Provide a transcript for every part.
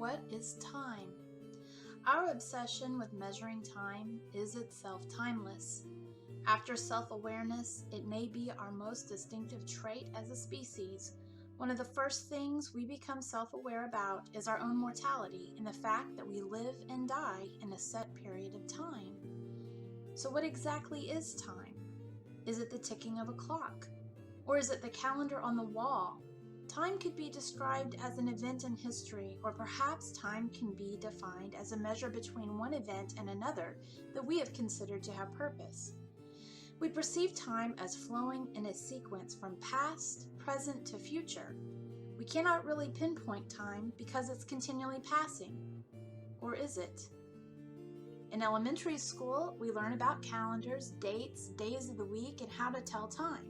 What is time? Our obsession with measuring time is itself timeless. After self-awareness, it may be our most distinctive trait as a species. One of the first things we become self-aware about is our own mortality and the fact that we live and die in a set period of time. So what exactly is time? Is it the ticking of a clock? Or is it the calendar on the wall? Time could be described as an event in history, or perhaps time can be defined as a measure between one event and another that we have considered to have purpose. We perceive time as flowing in a sequence from past, present to future. We cannot really pinpoint time because it's continually passing. Or is it? In elementary school, we learn about calendars, dates, days of the week, and how to tell time.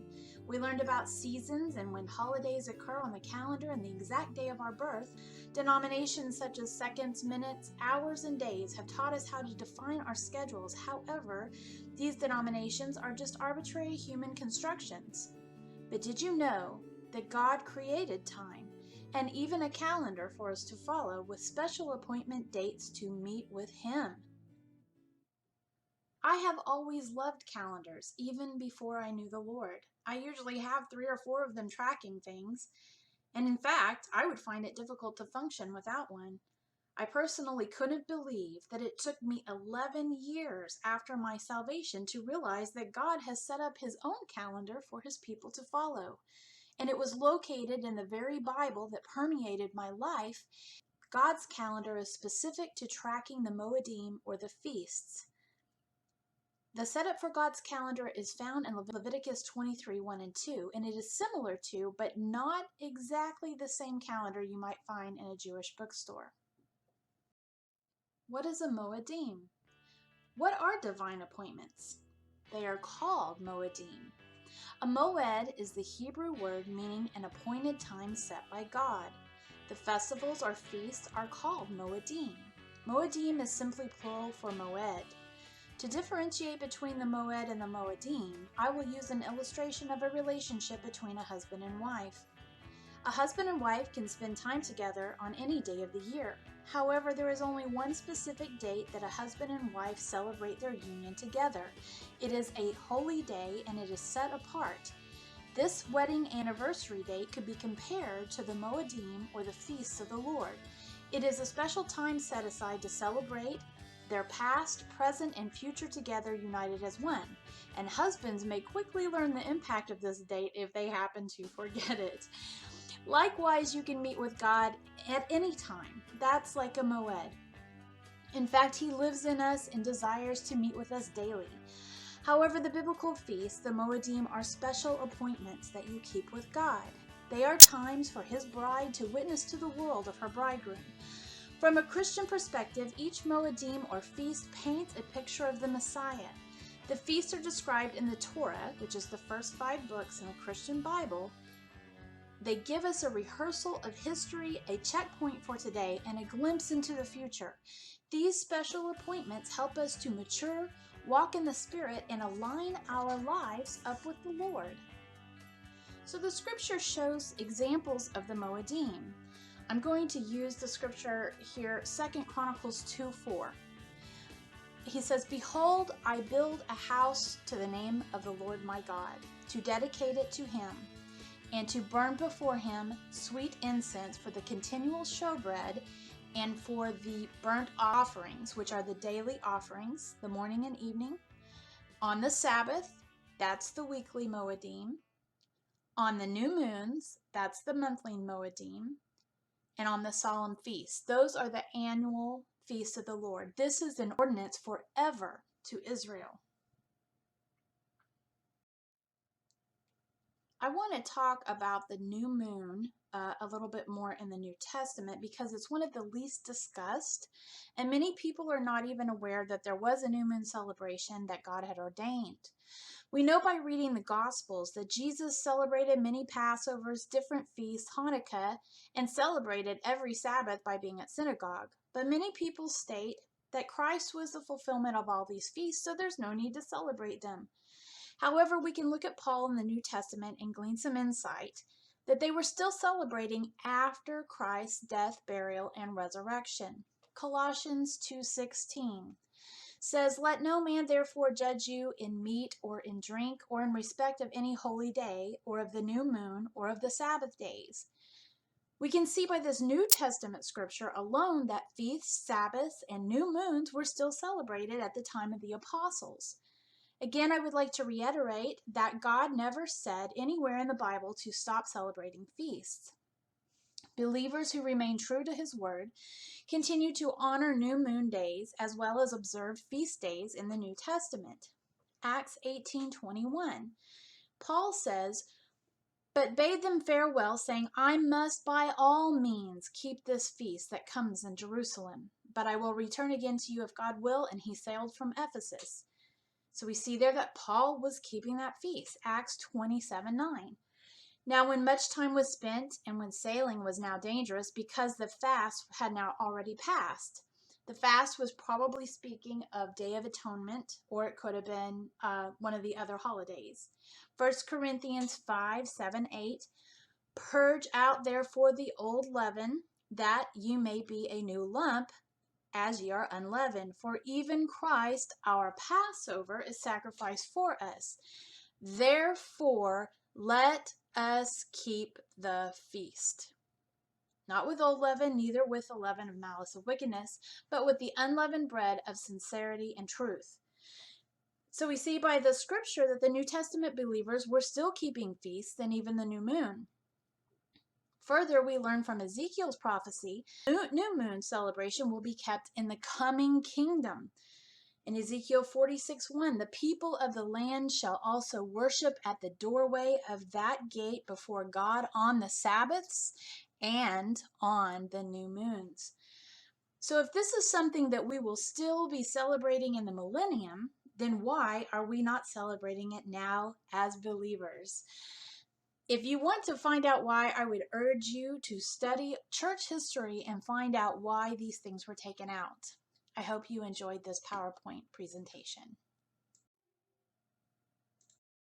We learned about seasons and when holidays occur on the calendar and the exact day of our birth. Denominations such as seconds, minutes, hours, and days have taught us how to define our schedules. However, these denominations are just arbitrary human constructions. But did you know that God created time and even a calendar for us to follow with special appointment dates to meet with Him? I have always loved calendars, even before I knew the Lord. I usually have 3 or 4 of them tracking things, and in fact, I would find it difficult to function without one. I personally couldn't believe that it took me 11 years after my salvation to realize that God has set up His own calendar for His people to follow, and it was located in the very Bible that permeated my life. God's calendar is specific to tracking the Moedim, or the feasts. The setup for God's calendar is found in Leviticus 23:1 and 2, and it is similar to, but not exactly the same calendar you might find in a Jewish bookstore. What is a Moedim? What are divine appointments? They are called Moedim. A Moed is the Hebrew word meaning an appointed time set by God. The festivals or feasts are called Moedim. Moedim is simply plural for Moed. To differentiate between the Moed and the Moedim, I will use an illustration of a relationship between a husband and wife. A husband and wife can spend time together on any day of the year. However, there is only one specific date that a husband and wife celebrate their union together. It is a holy day and it is set apart. This wedding anniversary date could be compared to the Moedim, or the feasts of the Lord. It is a special time set aside to celebrate their past, present, and future together united as one. And husbands may quickly learn the impact of this date if they happen to forget it. Likewise, you can meet with God at any time. That's like a Moed. In fact, He lives in us and desires to meet with us daily. However, the biblical feasts, the Moedim, are special appointments that you keep with God. They are times for His bride to witness to the world of her bridegroom. From a Christian perspective, each Moedim or feast paints a picture of the Messiah. The feasts are described in the Torah, which is the first 5 books in the Christian Bible. They give us a rehearsal of history, a checkpoint for today, and a glimpse into the future. These special appointments help us to mature, walk in the Spirit, and align our lives up with the Lord. So the scripture shows examples of the Moedim. I'm going to use the scripture here, 2 Chronicles 2:4. He says, "Behold, I build a house to the name of the Lord my God, to dedicate it to Him, and to burn before Him sweet incense for the continual showbread, and for the burnt offerings," which are the daily offerings, the morning and evening, "on the Sabbath," that's the weekly Moedim, "on the new moons," that's the monthly Moedim, and on the solemn feasts. Those are the annual feasts of the Lord. This is an ordinance forever to Israel. I want to talk about the new moon a little bit more in the New Testament because it's one of the least discussed, and many people are not even aware that there was a new moon celebration that God had ordained. We know by reading the Gospels that Jesus celebrated many Passovers, different feasts, Hanukkah, and celebrated every Sabbath by being at synagogue. But many people state that Christ was the fulfillment of all these feasts, so there's no need to celebrate them. However, we can look at Paul in the New Testament and glean some insight. that they were still celebrating after Christ's death, burial, and resurrection. Colossians 2:16 says, "Let no man therefore judge you in meat or in drink or in respect of any holy day or of the new moon or of the Sabbath days." We can see by this New Testament scripture alone that feasts, Sabbaths, and new moons were still celebrated at the time of the apostles. Again, I would like to reiterate that God never said anywhere in the Bible to stop celebrating feasts. Believers who remain true to his word continue to honor new moon days as well as observe feast days in the New Testament. Acts 18:21. Paul says, "But bade them farewell, saying, I must by all means keep this feast that comes in Jerusalem. But I will return again to you if God will." And he sailed from Ephesus. So we see there that Paul was keeping that feast. Acts 27:9. Now when much time was spent, and when sailing was now dangerous, because the fast had now already passed. The fast was probably speaking of Day of Atonement, or it could have been one of the other holidays. 1 Corinthians 5:7-8. "Purge out therefore the old leaven, that you may be a new lump, as ye are unleavened. For even Christ our Passover is sacrificed for us. Therefore let us keep the feast. Not with old leaven, neither with the leaven of malice of wickedness, but with the unleavened bread of sincerity and truth." So we see by the scripture that the New Testament believers were still keeping feasts and even the new moon. Further, we learn from Ezekiel's prophecy, new moon celebration will be kept in the coming kingdom. In Ezekiel 46:1, "The people of the land shall also worship at the doorway of that gate before God on the Sabbaths and on the new moons." So if this is something that we will still be celebrating in the millennium, then why are we not celebrating it now as believers? If you want to find out why, I would urge you to study church history and find out why these things were taken out. I hope you enjoyed this PowerPoint presentation.